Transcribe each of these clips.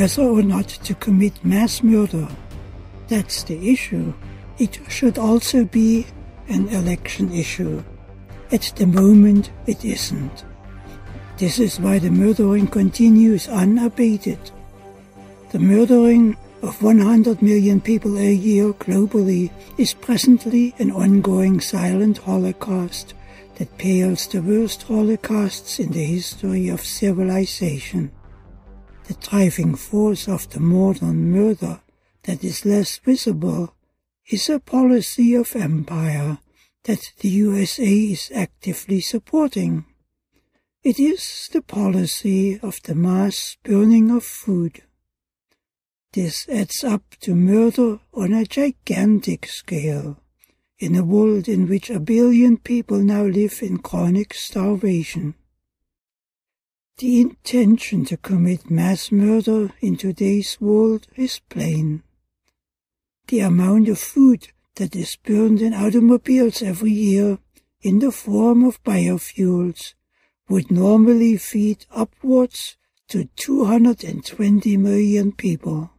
whether or not to commit mass murder. That's the issue. It should also be an election issue. At the moment, it isn't. This is why the murdering continues unabated. The murdering of 100 million people a year globally is presently an ongoing silent holocaust that pales the worst holocausts in the history of civilization. The driving force of the modern murder that is less visible is a policy of empire that the USA is actively supporting. It is the policy of the mass burning of food. This adds up to murder on a gigantic scale, in a world in which 1 billion people now live in chronic starvation. The intention to commit mass murder in today's world is plain. The amount of food that is burned in automobiles every year in the form of biofuels would normally feed upwards to 220 million people.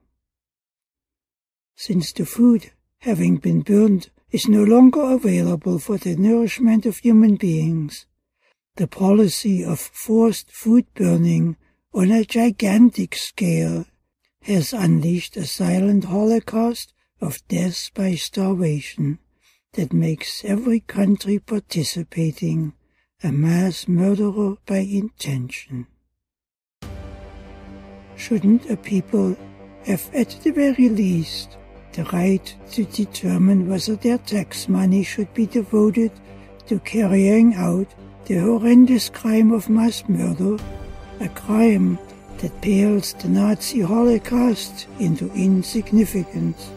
Since the food, having been burned, is no longer available for the nourishment of human beings, the policy of forced food burning on a gigantic scale has unleashed a silent holocaust of death by starvation that makes every country participating a mass murderer by intention. Shouldn't a people have at the very least the right to determine whether their tax money should be devoted to carrying out the horrendous crime of mass murder, a crime that pales the Nazi Holocaust into insignificance?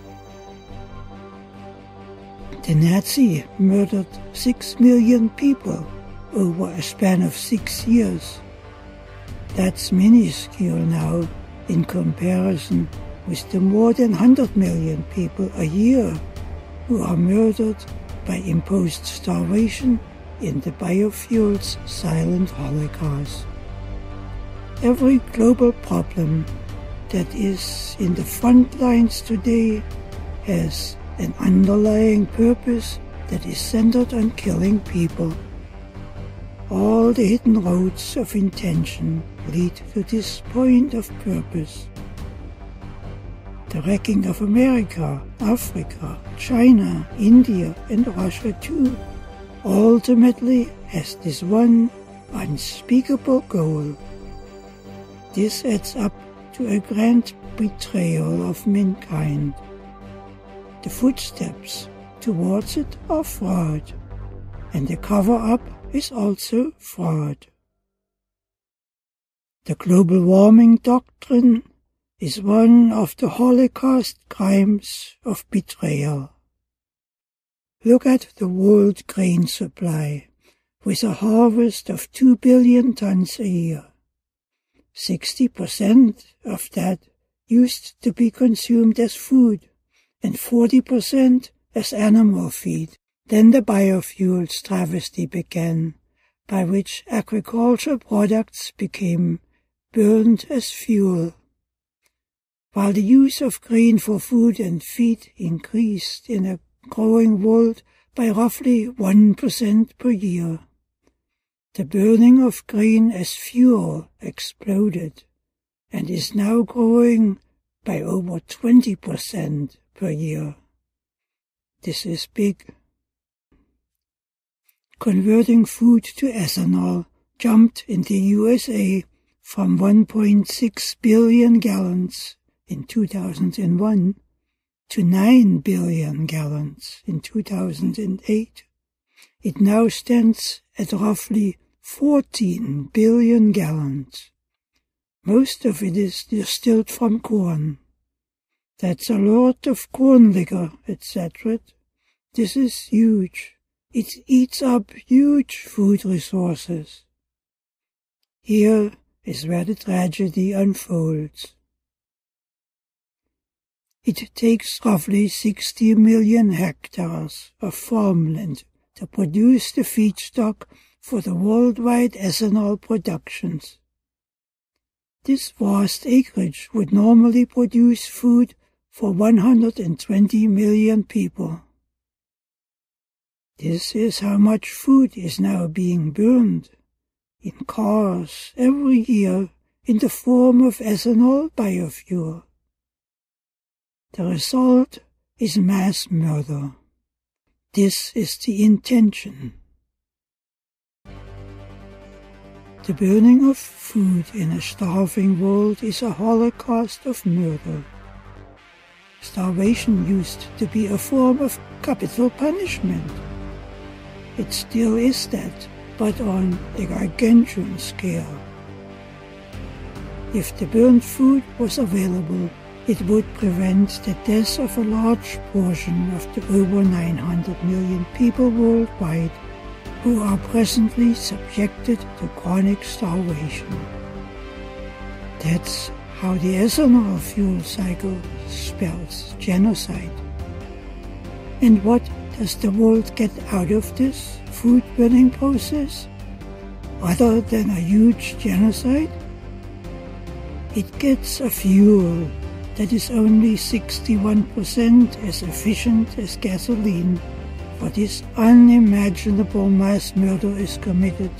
The Nazi murdered 6 million people over a span of 6 years. That's minuscule now in comparison with the more than 100 million people a year who are murdered by imposed starvation in the biofuels silent holocaust. Every global problem that is in the front lines today has an underlying purpose that is centered on killing people. All the hidden roads of intention lead to this point of purpose. The wrecking of America, Africa, China, India, and Russia too ultimately has this one unspeakable goal. This adds up to a grand betrayal of mankind. The footsteps towards it are fraud, and the cover-up is also fraud. The global warming doctrine is one of the Holocaust crimes of betrayal. Look at the world grain supply, with a harvest of 2 billion tons a year. 60% of that used to be consumed as food, and 40% as animal feed. Then the biofuels travesty began, by which agricultural products became burned as fuel. While the use of grain for food and feed increased in a growing world by roughly 1% per year, the burning of grain as fuel exploded and is now growing by over 20% per year. This is big. Converting food to ethanol jumped in the USA from 1.6 billion gallons in 2001 to 9 billion gallons in 2008. It now stands at roughly 14 billion gallons. Most of it is distilled from corn. That's a lot of corn liquor, etc. This is huge. It eats up huge food resources. Here is where the tragedy unfolds. It takes roughly 60 million hectares of farmland to produce the feedstock for the worldwide ethanol productions. This vast acreage would normally produce food for 120 million people. This is how much food is now being burned in cars every year in the form of ethanol biofuel. The result is mass murder. This is the intention. The burning of food in a starving world is a holocaust of murder. Starvation used to be a form of capital punishment. It still is that, but on a gargantuan scale. If the burnt food was available, it would prevent the death of a large portion of the over 900 million people worldwide who are presently subjected to chronic starvation. That's how the ethanol fuel cycle spells genocide. And what does the world get out of this food burning process, other than a huge genocide? It gets a fuel that is only 61% as efficient as gasoline, for this unimaginable mass murder is committed.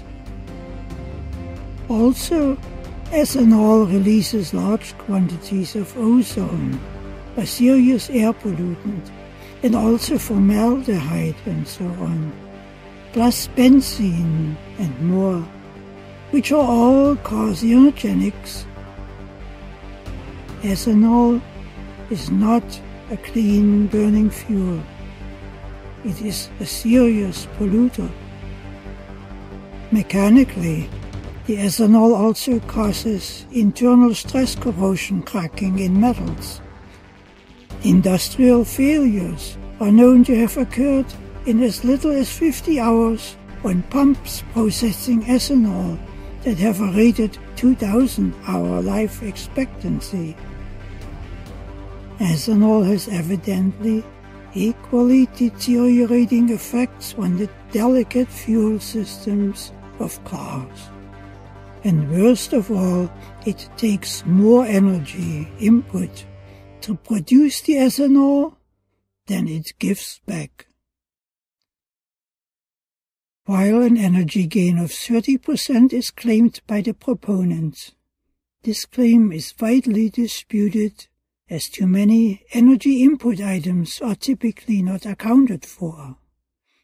Also, ethanol releases large quantities of ozone, a serious air pollutant, and also formaldehyde and so on, plus benzene and more, which are all carcinogenics. Ethanol is not a clean burning fuel. It is a serious polluter. Mechanically, the ethanol also causes internal stress corrosion cracking in metals. Industrial failures are known to have occurred in as little as 50 hours on pumps processing ethanol that have a rated 2,000-hour life expectancy. Ethanol has evidently equally deteriorating effects on the delicate fuel systems of cars. And worst of all, it takes more energy input to produce the ethanol than it gives back. While an energy gain of 30% is claimed by the proponents, this claim is widely disputed, as too many energy input items are typically not accounted for,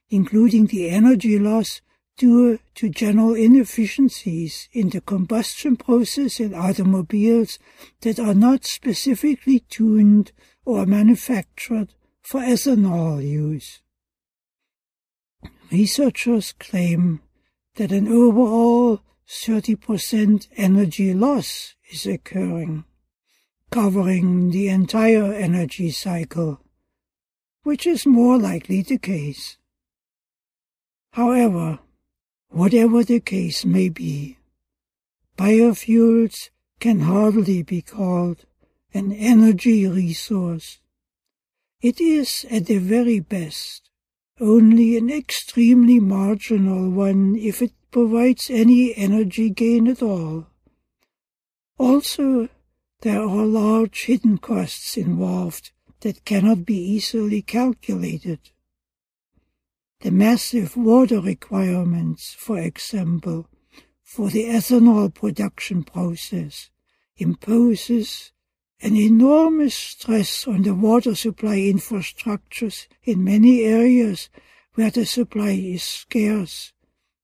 including the energy loss due to general inefficiencies in the combustion process in automobiles that are not specifically tuned or manufactured for ethanol use. Researchers claim that an overall 30% energy loss is occurring, covering the entire energy cycle, which is more likely the case. However, whatever the case may be, biofuels can hardly be called an energy resource. It is, at the very best, only an extremely marginal one if it provides any energy gain at all. Also, there are large hidden costs involved that cannot be easily calculated. The massive water requirements, for example, for the ethanol production process imposes an enormous stress on the water supply infrastructures in many areas where the supply is scarce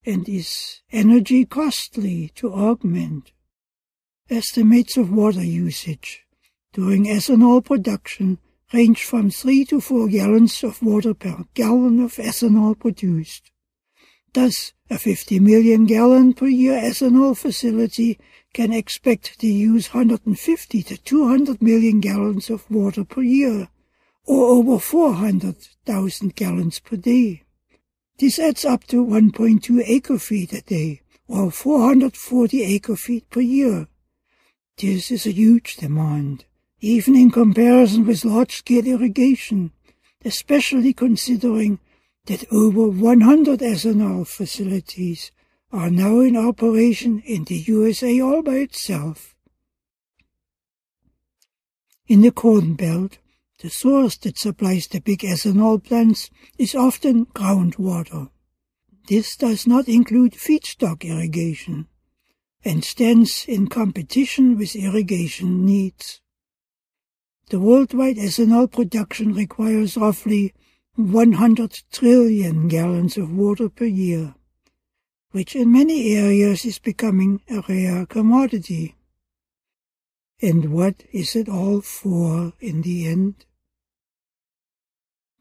and is energy costly to augment. Estimates of water usage during ethanol production range from 3 to 4 gallons of water per gallon of ethanol produced. Thus, a 50 million gallon per year ethanol facility can expect to use 150 to 200 million gallons of water per year, or over 400,000 gallons per day. This adds up to 1.2 acre-feet a day, or 440 acre-feet per year. This is a huge demand, even in comparison with large-scale irrigation, especially considering that over 100 ethanol facilities are now in operation in the USA all by itself. In the Corn Belt, the source that supplies the big ethanol plants is often groundwater. This does not include feedstock irrigation and stands in competition with irrigation needs. The worldwide ethanol production requires roughly 100 trillion gallons of water per year, which in many areas is becoming a rare commodity. And what is it all for in the end?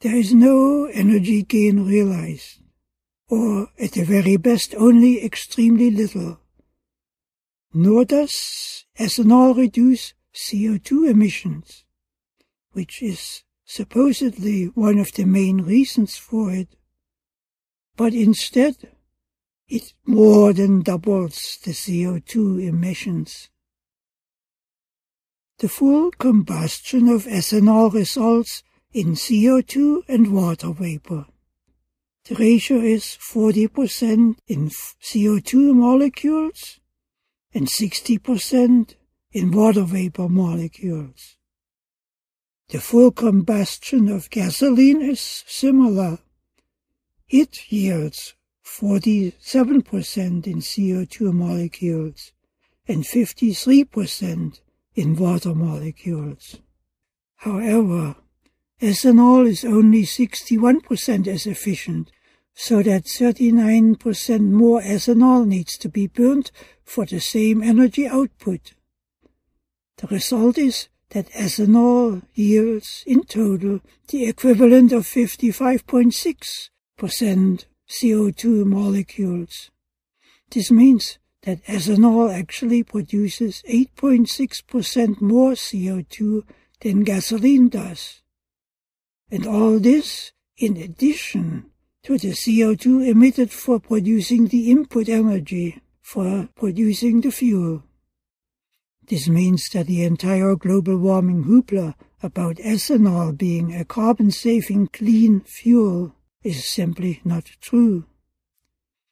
There is no energy gain realized, or at the very best only extremely little. Nor does ethanol reduce CO2 emissions, which is supposedly one of the main reasons for it. But instead, it more than doubles the CO2 emissions. The full combustion of ethanol results in CO2 and water vapor. The ratio is 40% in CO2 molecules and 60% in water vapor molecules. The full combustion of gasoline is similar. It yields 47% in CO2 molecules and 53% in water molecules. However, ethanol is only 61% as efficient, so that 39% more ethanol needs to be burnt for the same energy output. The result is that ethanol yields in total the equivalent of 55.6% CO2 molecules. This means that ethanol actually produces 8.6% more CO2 than gasoline does. And all this in addition to the CO2 emitted for producing the input energy for producing the fuel. This means that the entire global warming hoopla about ethanol being a carbon-saving clean fuel is simply not true.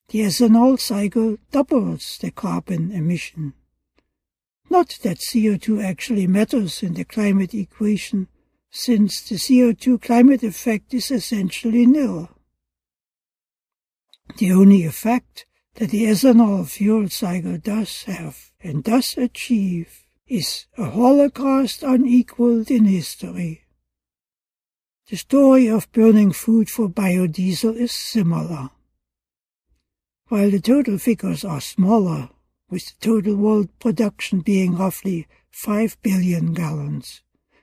The ethanol cycle doubles the carbon emission. Not that CO2 actually matters in the climate equation, since the CO2 climate effect is essentially nil. The only effect that the ethanol fuel cycle does have and does achieve is a holocaust unequaled in history. The story of burning food for biodiesel is similar. While the total figures are smaller, with the total world production being roughly 5 billion gallons,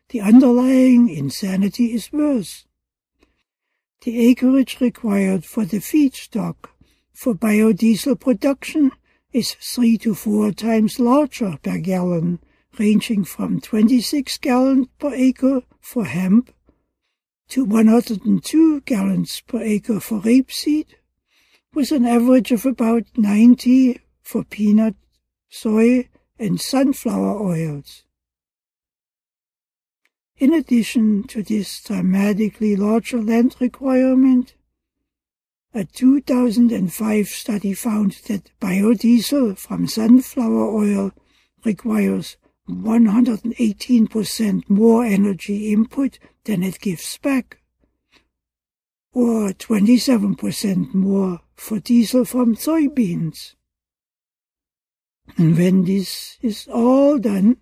the underlying insanity is worse. The acreage required for the feedstock for biodiesel production is 3 to 4 times larger per gallon, ranging from 26 gallons per acre for hemp to 102 gallons per acre for rapeseed, with an average of about 90 for peanut, soy, and sunflower oils. In addition to this dramatically larger land requirement, a 2005 study found that biodiesel from sunflower oil requires 118% more energy input than it gives back, or 27% more for diesel from soybeans. And when this is all done,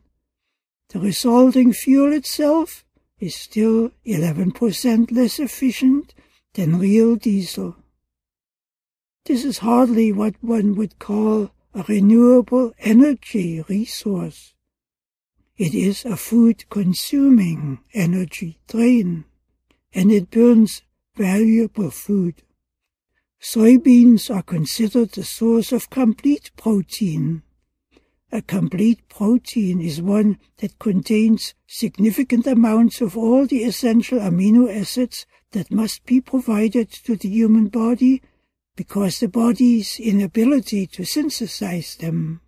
the resulting fuel itself is still 11% less efficient than real diesel. This is hardly what one would call a renewable energy resource. It is a food-consuming energy drain, and it burns valuable food. Soybeans are considered the source of complete protein. A complete protein is one that contains significant amounts of all the essential amino acids that must be provided to the human body because the body's inability to synthesize them.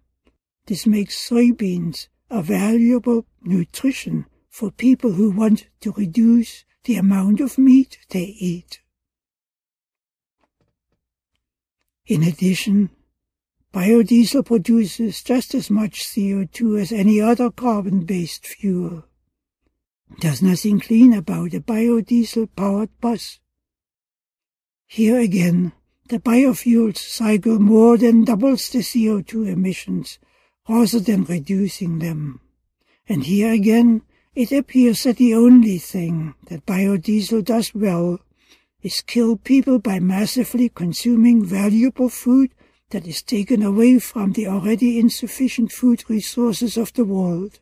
This makes soybeans a valuable nutrition for people who want to reduce the amount of meat they eat. In addition, biodiesel produces just as much CO2 as any other carbon-based fuel. There's nothing clean about a biodiesel-powered bus. Here again, the biofuels cycle more than doubles the CO2 emissions, rather than reducing them. And here again, it appears that the only thing that biodiesel does well is kill people by massively consuming valuable food that is taken away from the already insufficient food resources of the world.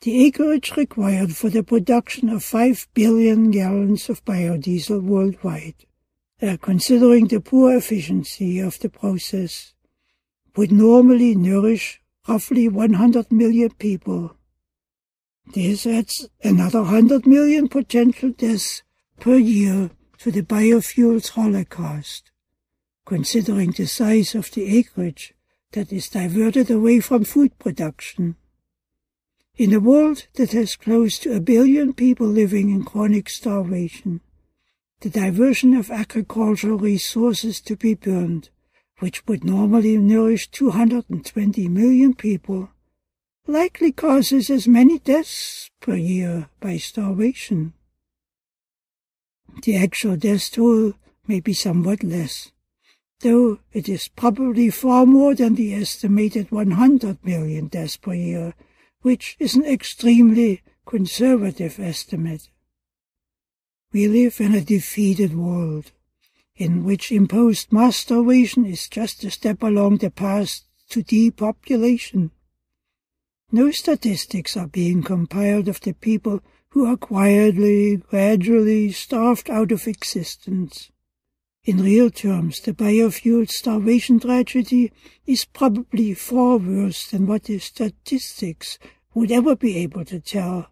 The acreage required for the production of 5 billion gallons of biodiesel worldwide, considering the poor efficiency of the process, would normally nourish roughly 100 million people. This adds another 100 million potential deaths per year to the biofuels holocaust, considering the size of the acreage that is diverted away from food production. In a world that has close to 1 billion people living in chronic starvation, the diversion of agricultural resources to be burned, which would normally nourish 220 million people, likely causes as many deaths per year by starvation. The actual death toll may be somewhat less, though it is probably far more than the estimated 100 million deaths per year, which is an extremely conservative estimate. We live in a defeated world, in which imposed mass starvation is just a step along the path to depopulation. No statistics are being compiled of the people who are quietly, gradually starved out of existence. In real terms, the biofuel starvation tragedy is probably far worse than what the statistics would ever be able to tell,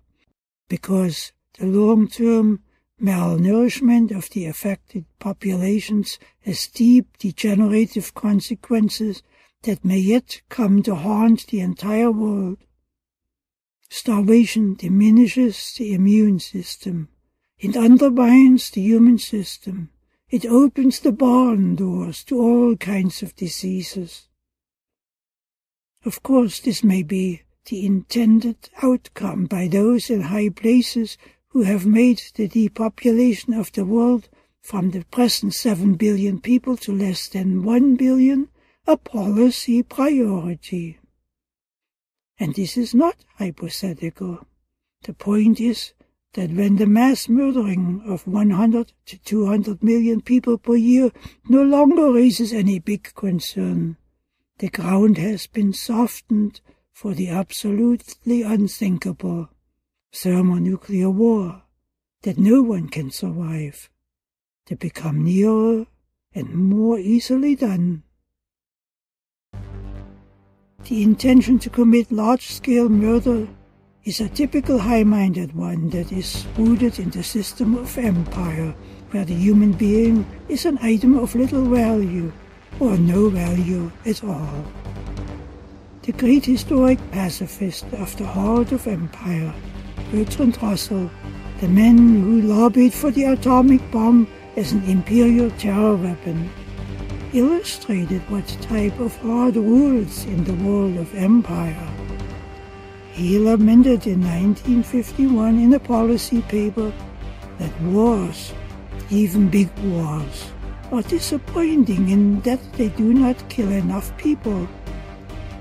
because the long-term malnourishment of the affected populations has deep degenerative consequences that may yet come to haunt the entire world. Starvation diminishes the immune system. It undermines the human system. It opens the barn doors to all kinds of diseases. Of course, this may be the intended outcome by those in high places who have made the depopulation of the world from the present 7 billion people to less than 1 billion a policy priority. And this is not hypothetical. The point is that when the mass murdering of 100 to 200 million people per year no longer raises any big concern, the ground has been softened for the absolutely unthinkable thermonuclear war that no one can survive, to become nearer and more easily done. The intention to commit large-scale murder is a typical high-minded one that is rooted in the system of empire, where the human being is an item of little value, or no value at all. The great historic pacifist of the heart of empire, Bertrand Russell, the man who lobbied for the atomic bomb as an imperial terror weapon, illustrated what type of hard rules in the world of empire. He lamented in 1951 in a policy paper that wars, even big wars, are disappointing in that they do not kill enough people.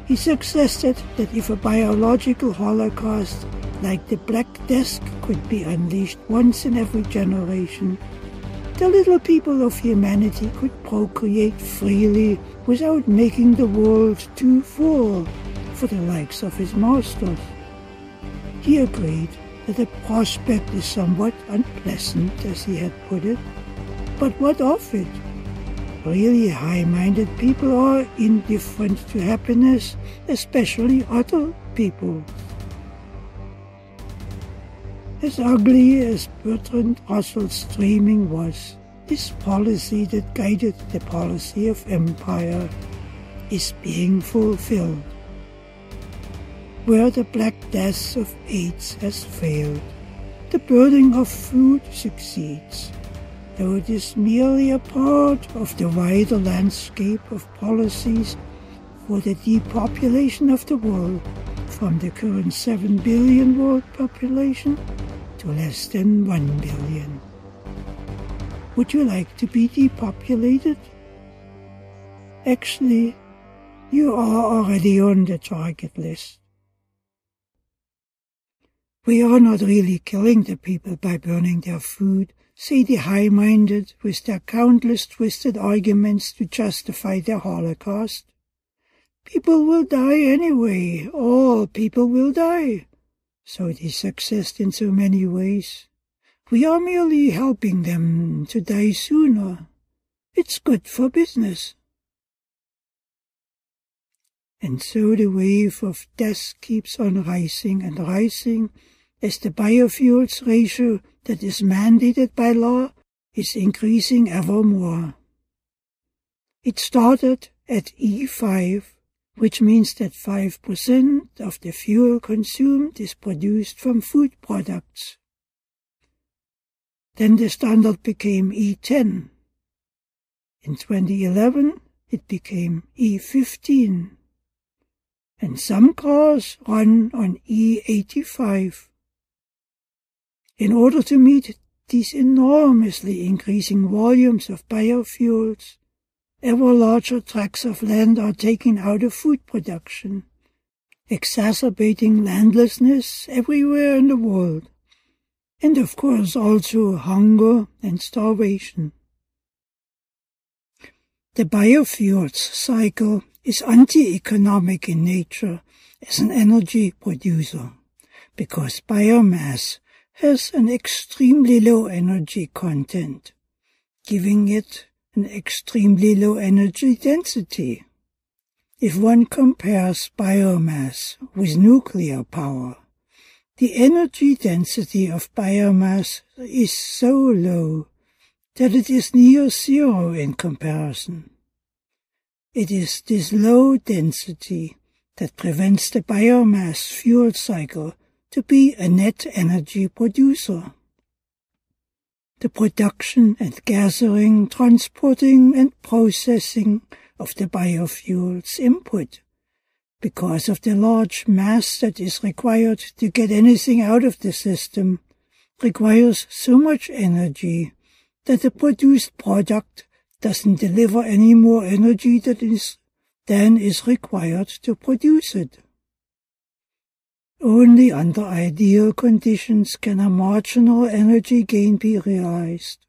He suggested that if a biological holocaust like the Black Death could be unleashed once in every generation, the little people of humanity could procreate freely without making the world too full for the likes of his masters. He agreed that the prospect is somewhat unpleasant, as he had put it, but what of it? Really high-minded people are indifferent to happiness, especially other people. As ugly as Bertrand Russell's dreaming was, this policy that guided the policy of empire is being fulfilled. Where the Black Death of AIDS has failed, the burning of food succeeds, though it is merely a part of the wider landscape of policies for the depopulation of the world from the current 7 billion world population to less than 1 billion. Would you like to be depopulated? Actually, you are already on the target list. We are not really killing the people by burning their food, say the high-minded with their countless twisted arguments to justify their holocaust. People will die anyway. All people will die. So it is success in so many ways. We are merely helping them to die sooner. It's good for business. And so the wave of death keeps on rising and rising as the biofuels ratio that is mandated by law is increasing ever more. It started at E5, which means that 5% of the fuel consumed is produced from food products. Then the standard became E10. In 2011, it became E15. And some cars run on E85. In order to meet these enormously increasing volumes of biofuels, ever larger tracts of land are taken out of food production, exacerbating landlessness everywhere in the world, and of course also hunger and starvation. The biofuels cycle is anti-economic in nature as an energy producer, because biomass has an extremely low energy content, giving it an extremely low energy density. If one compares biomass with nuclear power, the energy density of biomass is so low that it is near zero in comparison. It is this low density that prevents the biomass fuel cycle to be a net energy producer. The production and gathering, transporting and processing of the biofuels input, because of the large mass that is required to get anything out of the system, requires so much energy that the produced product doesn't deliver any more energy than is required to produce it. Only under ideal conditions can a marginal energy gain be realized.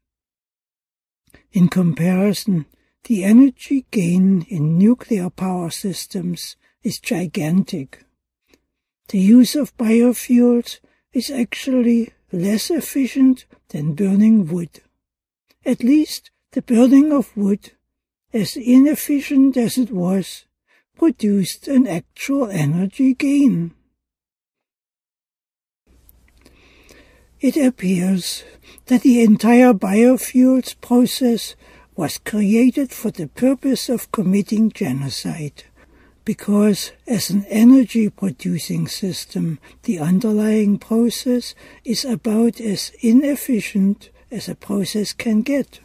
In comparison, the energy gain in nuclear power systems is gigantic. The use of biofuels is actually less efficient than burning wood. At least the burning of wood, as inefficient as it was, produced an actual energy gain. It appears that the entire biofuels process was created for the purpose of committing genocide, because as an energy-producing system, the underlying process is about as inefficient as a process can get.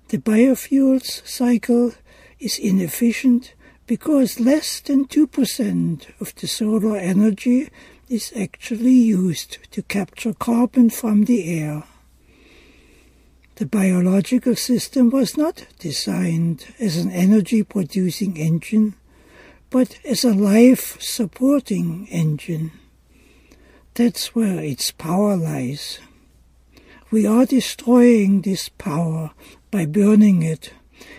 The biofuels cycle is inefficient because less than 2% of the solar energy is actually used to capture carbon from the air. The biological system was not designed as an energy-producing engine, but as a life-supporting engine. That's where its power lies. We are destroying this power by burning it,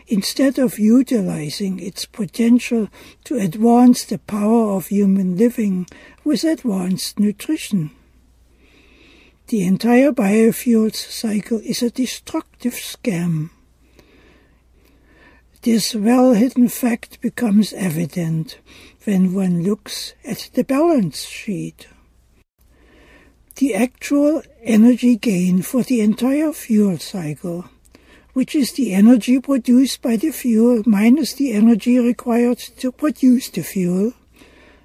instead of utilizing its potential to advance the power of human living with advanced nutrition. The entire biofuels cycle is a destructive scam. This well-hidden fact becomes evident when one looks at the balance sheet. The actual energy gain for the entire fuel cycle, which is the energy produced by the fuel minus the energy required to produce the fuel,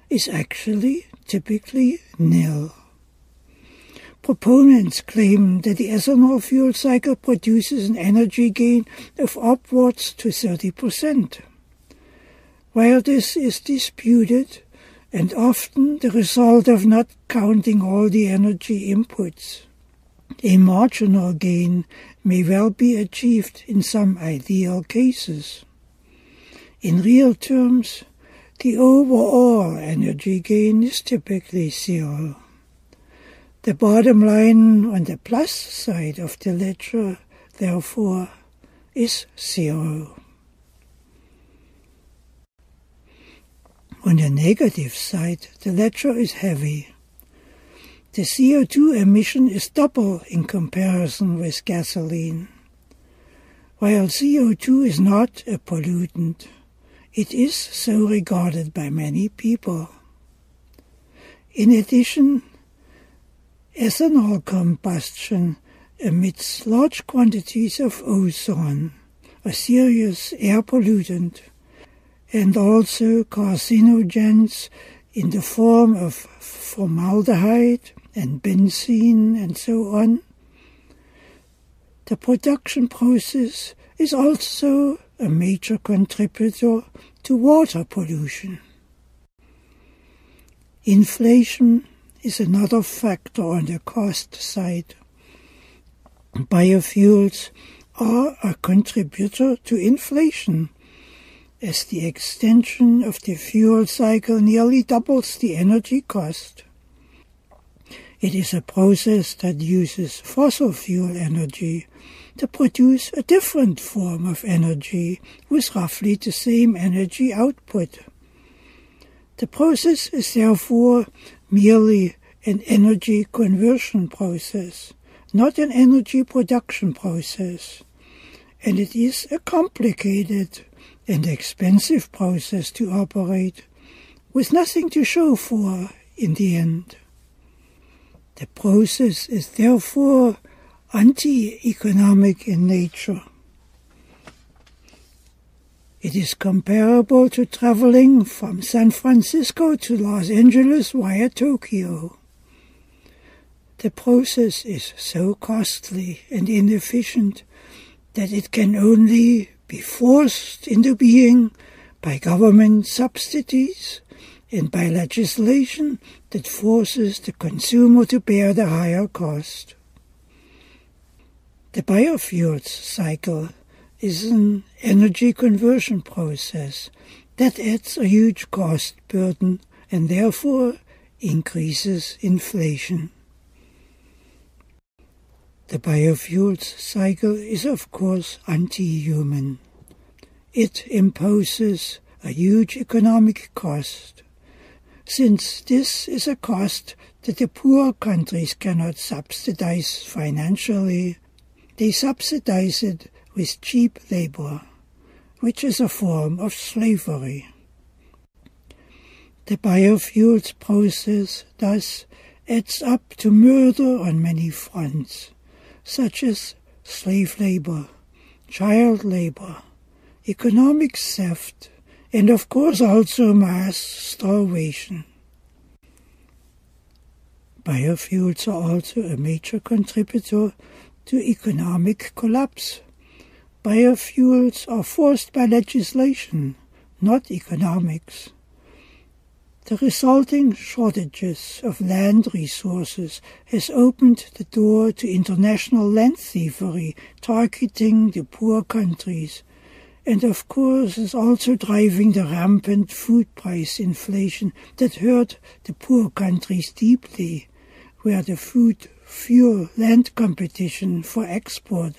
is actually typically nil. Proponents claim that the ethanol fuel cycle produces an energy gain of upwards to 30%. While this is disputed, and often the result of not counting all the energy inputs. A marginal gain may well be achieved in some ideal cases. In real terms, the overall energy gain is typically zero. The bottom line on the plus side of the ledger, therefore, is zero. On the negative side, the ledger is heavy. The CO2 emission is double in comparison with gasoline. While CO2 is not a pollutant, it is so regarded by many people. In addition, ethanol combustion emits large quantities of ozone, a serious air pollutant, and also carcinogens in the form of formaldehyde and benzene and so on. The production process is also a major contributor to water pollution. Inflation is another factor on the cost side. Biofuels are a contributor to inflation, as the extension of the fuel cycle nearly doubles the energy cost. It is a process that uses fossil fuel energy to produce a different form of energy with roughly the same energy output. The process is therefore merely an energy conversion process, not an energy production process, and it is a complicated and expensive process to operate, with nothing to show for in the end. The process is therefore anti-economic in nature. It is comparable to traveling from San Francisco to Los Angeles via Tokyo. The process is so costly and inefficient that it can only be forced into being by government subsidies and by legislation that forces the consumer to bear the higher cost. The biofuels cycle is an energy conversion process that adds a huge cost burden and therefore increases inflation. The biofuels cycle is of course anti-human. It imposes a huge economic cost, since this is a cost that the poor countries cannot subsidize financially. They subsidize it with cheap labor, which is a form of slavery. The biofuels process thus adds up to murder on many fronts, such as slave labor, child labor, economic theft, and of course also mass starvation. Biofuels are also a major contributor to economic collapse. Biofuels are forced by legislation, not economics. The resulting shortages of land resources has opened the door to international land thievery targeting the poor countries, and of course is also driving the rampant food price inflation that hurt the poor countries deeply, where the fuel land competition for export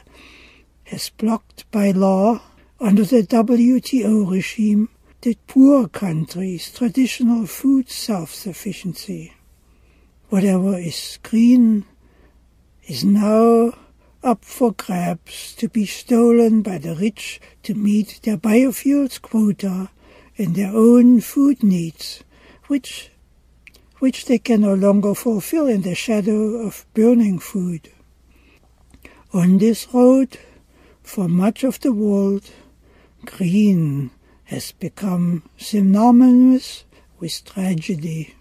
has blocked by law under the WTO regime the poor countries' traditional food self-sufficiency. Whatever is green is now up for grabs to be stolen by the rich to meet their biofuels quota and their own food needs, which they can no longer fulfill in the shadow of burning food. On this road, for much of the world, green has become synonymous with tragedy.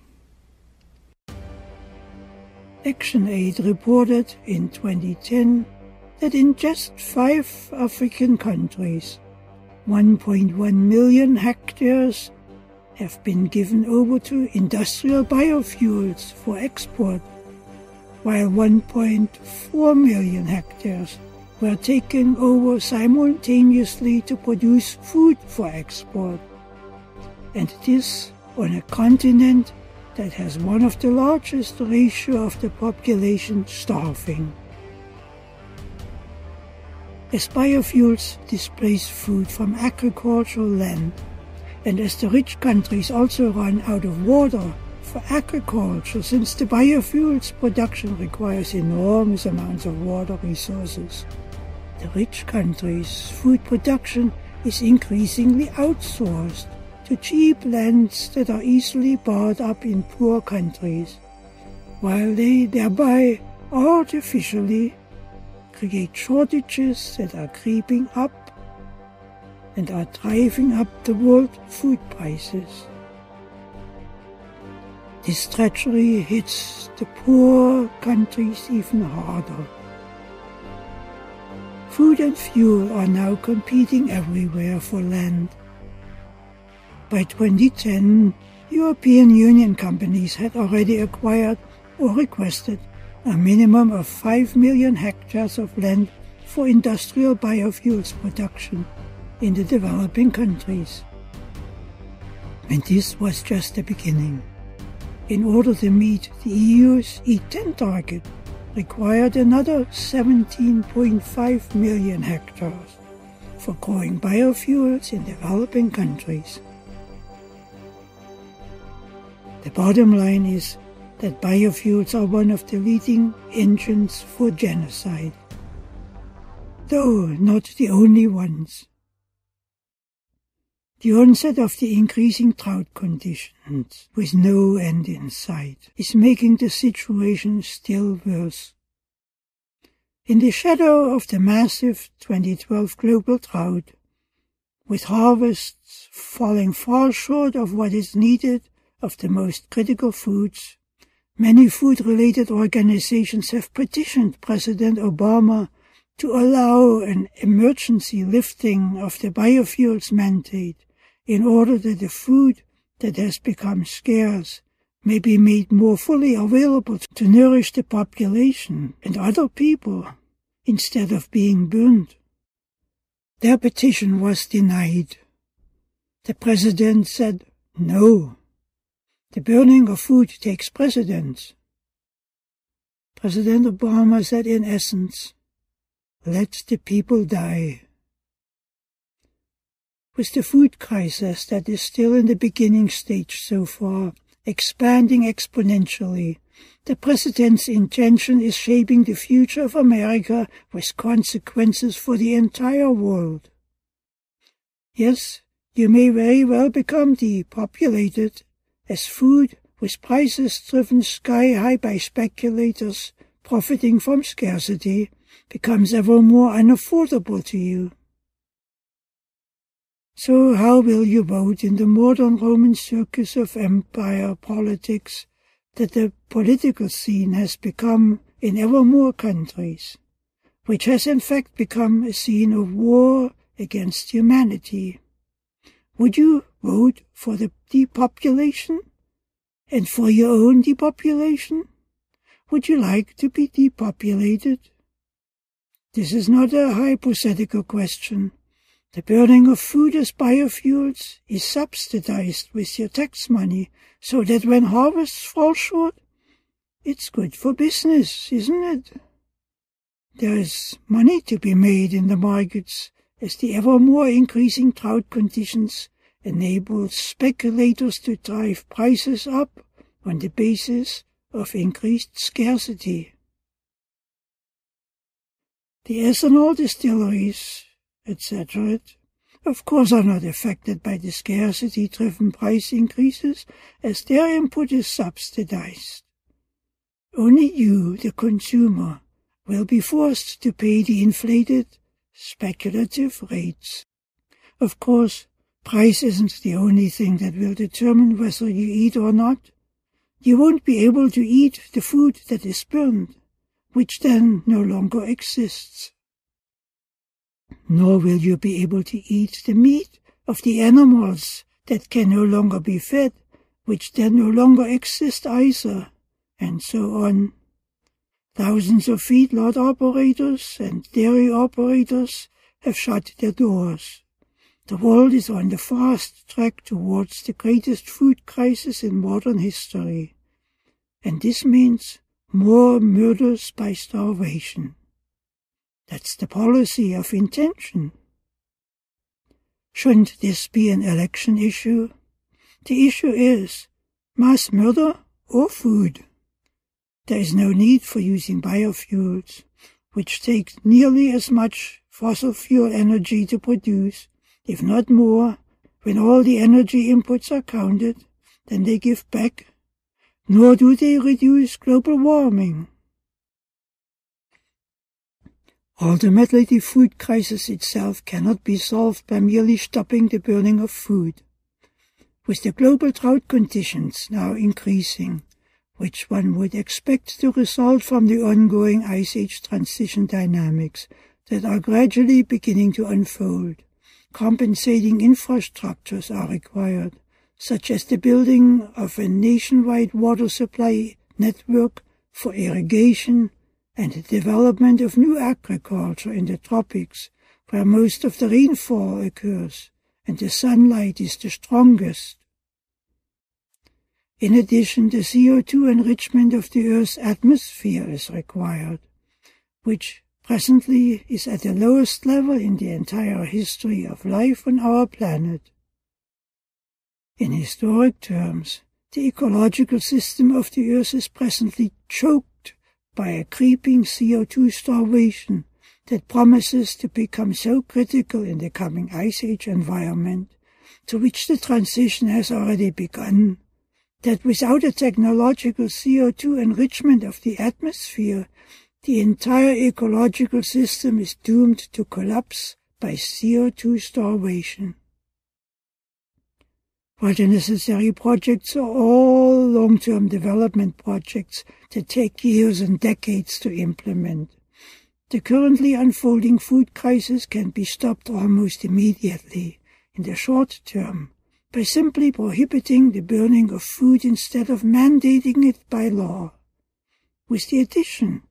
ActionAid reported in 2010 that in just 5 African countries, 1.1 million hectares have been given over to industrial biofuels for export, while 1.4 million hectares were taken over simultaneously to produce food for export. And this on a continent that has one of the largest ratio of the population starving. As biofuels displace food from agricultural land, and as the rich countries also run out of water for agriculture, since the biofuels production requires enormous amounts of water resources, the rich countries' food production is increasingly outsourced to cheap lands that are easily bought up in poor countries, while they thereby artificially create shortages that are creeping up and are driving up the world food prices. This treachery hits the poor countries even harder. Food and fuel are now competing everywhere for land. By 2010, European Union companies had already acquired or requested a minimum of 5 million hectares of land for industrial biofuels production in the developing countries. And this was just the beginning. In order to meet the EU's E10 target, required another 17.5 million hectares for growing biofuels in developing countries. The bottom line is that biofuels are one of the leading engines for genocide, though not the only ones. The onset of the increasing drought conditions, with no end in sight, is making the situation still worse. In the shadow of the massive 2012 global drought, with harvests falling far short of what is needed of the most critical foods, many food-related organizations have petitioned President Obama to allow an emergency lifting of the biofuels mandate in order that the food that has become scarce may be made more fully available to nourish the population and other people instead of being burned. Their petition was denied. The president said, "No, the burning of food takes precedence." President Obama said in essence, "Let the people die." With the food crisis that is still in the beginning stage so far, expanding exponentially, the president's intention is shaping the future of America with consequences for the entire world. Yes, you may very well become depopulated, as food, with prices driven sky-high by speculators profiting from scarcity, becomes ever more unaffordable to you. So how will you vote in the modern Roman circus of empire politics that the political scene has become in ever more countries, which has in fact become a scene of war against humanity? Would you vote for the depopulation and for your own depopulation? Would you like to be depopulated? This is not a hypothetical question. The burning of food as biofuels is subsidized with your tax money, so that when harvests fall short, it's good for business, isn't it? There is money to be made in the markets as the ever more increasing drought conditions enable speculators to drive prices up on the basis of increased scarcity. The ethanol distilleries, etc., of course are not affected by the scarcity-driven price increases, as their input is subsidized. Only you, the consumer, will be forced to pay the inflated, speculative rates. Of course, price isn't the only thing that will determine whether you eat or not. You won't be able to eat the food that is burned, which then no longer exists. Nor will you be able to eat the meat of the animals that can no longer be fed, which then no longer exist either, and so on. Thousands of feedlot operators and dairy operators have shut their doors. The world is on the fast track towards the greatest food crisis in modern history, and this means more murders by starvation. That's the policy of intention. Shouldn't this be an election issue? The issue is mass murder or food. There is no need for using biofuels, which take nearly as much fossil fuel energy to produce, if not more, when all the energy inputs are counted, than they give back, nor do they reduce global warming. Ultimately, the food crisis itself cannot be solved by merely stopping the burning of food. With the global drought conditions now increasing, which one would expect to result from the ongoing Ice Age transition dynamics that are gradually beginning to unfold, compensating infrastructures are required, such as the building of a nationwide water supply network for irrigation and the development of new agriculture in the tropics, where most of the rainfall occurs and the sunlight is the strongest. In addition, the CO2 enrichment of the Earth's atmosphere is required, which presently is at the lowest level in the entire history of life on our planet. In historic terms, the ecological system of the Earth is presently choked by a creeping CO2 starvation that promises to become so critical in the coming Ice Age environment, to which the transition has already begun, that without a technological CO2 enrichment of the atmosphere, the entire ecological system is doomed to collapse by CO2 starvation. While the necessary projects are all long-term development projects that take years and decades to implement, the currently unfolding food crisis can be stopped almost immediately, in the short term, by simply prohibiting the burning of food instead of mandating it by law. With the addition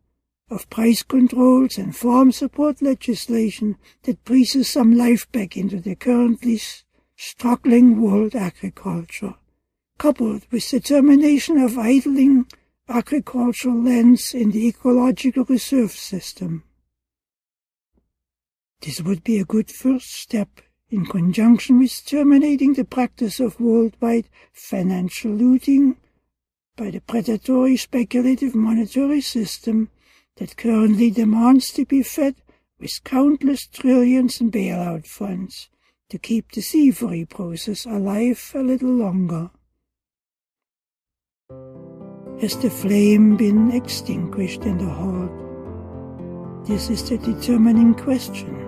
of price controls and farm support legislation that breathes some life back into the currently struggling world agriculture, coupled with the termination of idling agricultural lands in the ecological reserve system. This would be a good first step in conjunction with terminating the practice of worldwide financial looting by the predatory speculative monetary system that currently demands to be fed with countless trillions in bailout funds to keep the thievery process alive a little longer. Has the flame been extinguished in the heart? This is the determining question.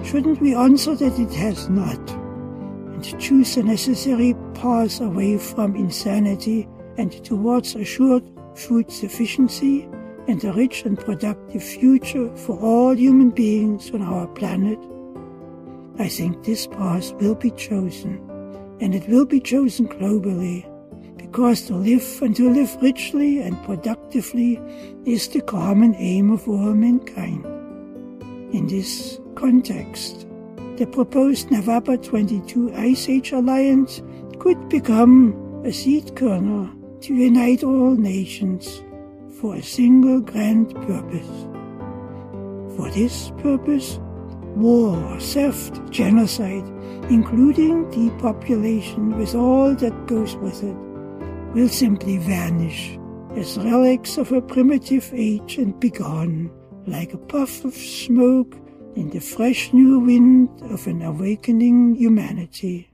Shouldn't we answer that it has not, and choose a necessary path away from insanity and towards assured food sufficiency and a rich and productive future for all human beings on our planet? I think this path will be chosen, and it will be chosen globally, because to live and to live richly and productively is the common aim of all mankind. In this context, the proposed November 22 Ice Age Alliance could become a seed kernel to unite all nations for a single grand purpose. For this purpose, war, theft, genocide, including depopulation with all that goes with it, will simply vanish as relics of a primitive age and be gone, like a puff of smoke in the fresh new wind of an awakening humanity.